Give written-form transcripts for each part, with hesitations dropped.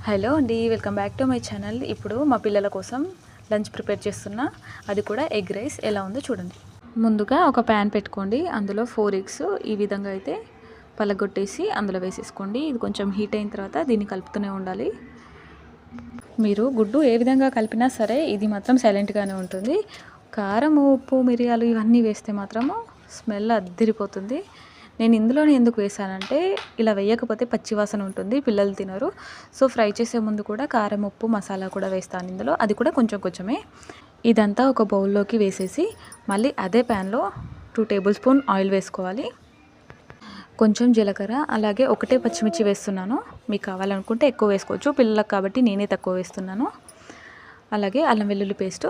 Hello అండి, welcome back to my channel. ఇప్పుడు మా పిల్లల కోసం లంచ్ ప్రిపేర్ చేస్తున్నా, అది కూడా ఎగ్ రైస్. ఎలా ఉందో చూడండి. ముందుగా ఒక ప్యాన్ పెట్టుకోండి. అందులో 4 ఎగ్స్ ఈ విధంగా అయితే పలగొట్టేసి అందులో వేసేసుకోండి. ఇది కొంచెం హీట్ అయిన తర్వాత దీన్ని కలుపుతూనే ఉండాలి. మీరు గుడ్డు ఏ విధంగా కలిపినా సరే ఇది మాత్రం సైలెంట్గానే ఉంటుంది. కారం, ఉప్పు, మిరియాలు ఇవన్నీ వేస్తే మాత్రము స్మెల్ అద్దిరిపోతుంది. నేను ఇందులోనే ఎందుకు వేసానంటే ఇలా వేయకపోతే పచ్చివాసన ఉంటుంది, పిల్లలు తినరు. సో ఫ్రై చేసే ముందు కూడా కారం, ఉప్పు, మసాలా కూడా వేస్తాను ఇందులో, అది కూడా కొంచెం కొంచెమే. ఇదంతా ఒక బౌల్లోకి వేసేసి మళ్ళీ అదే ప్యాన్లో 2 టేబుల్ స్పూన్ ఆయిల్ వేసుకోవాలి. కొంచెం జీలకర్ర, అలాగే ఒకటే పచ్చిమిర్చి వేస్తున్నాను. మీకు కావాలనుకుంటే ఎక్కువ వేసుకోవచ్చు, పిల్లలకు కాబట్టి నేనే తక్కువ వేస్తున్నాను. అలాగే అల్లం వెల్లుల్లి పేస్ట్,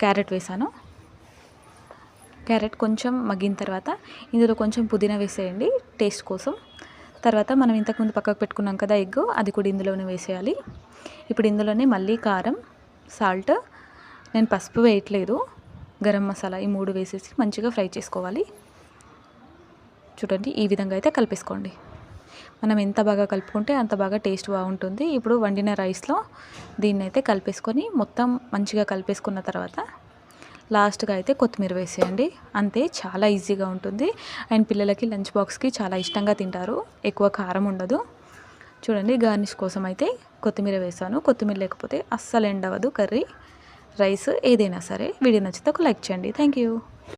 క్యారెట్ వేసాను. క్యారెట్ కొంచెం మగ్గిన తర్వాత ఇందులో కొంచెం పుదీనా వేసేయండి టేస్ట్ కోసం. తర్వాత మనం ఇంతకుముందు పక్కకు పెట్టుకున్నాం కదా ఎగ్, అది కూడా ఇందులోనే వేసేయాలి. ఇప్పుడు ఇందులోనే మళ్ళీ కారం, సాల్ట్, నేను పసుపు వేయట్లేదు, గరం మసాలా, ఈ 3 వేసేసి మంచిగా ఫ్రై చేసుకోవాలి. చూడండి, ఈ విధంగా అయితే కలిపేసుకోండి. మనం ఎంత బాగా కలుపుకుంటే అంత బాగా టేస్ట్ బాగుంటుంది. ఇప్పుడు వండిన రైస్లో దీన్ని అయితే కలిపేసుకొని మొత్తం మంచిగా కలిపేసుకున్న తర్వాత లాస్ట్గా అయితే కొత్తిమీర వేసేయండి. అంతే, చాలా ఈజీగా ఉంటుంది. అండ్ పిల్లలకి లంచ్ బాక్స్కి చాలా ఇష్టంగా తింటారు, ఎక్కువ కారం ఉండదు. చూడండి, గార్నిష్ కోసం అయితే కొత్తిమీర వేసాను. కొత్తిమీర లేకపోతే అస్సలు ఎండవదు కర్రీ, రైస్ ఏదైనా సరే. వీడియో నచ్చితే ఒక లైక్ చేయండి. Thank you.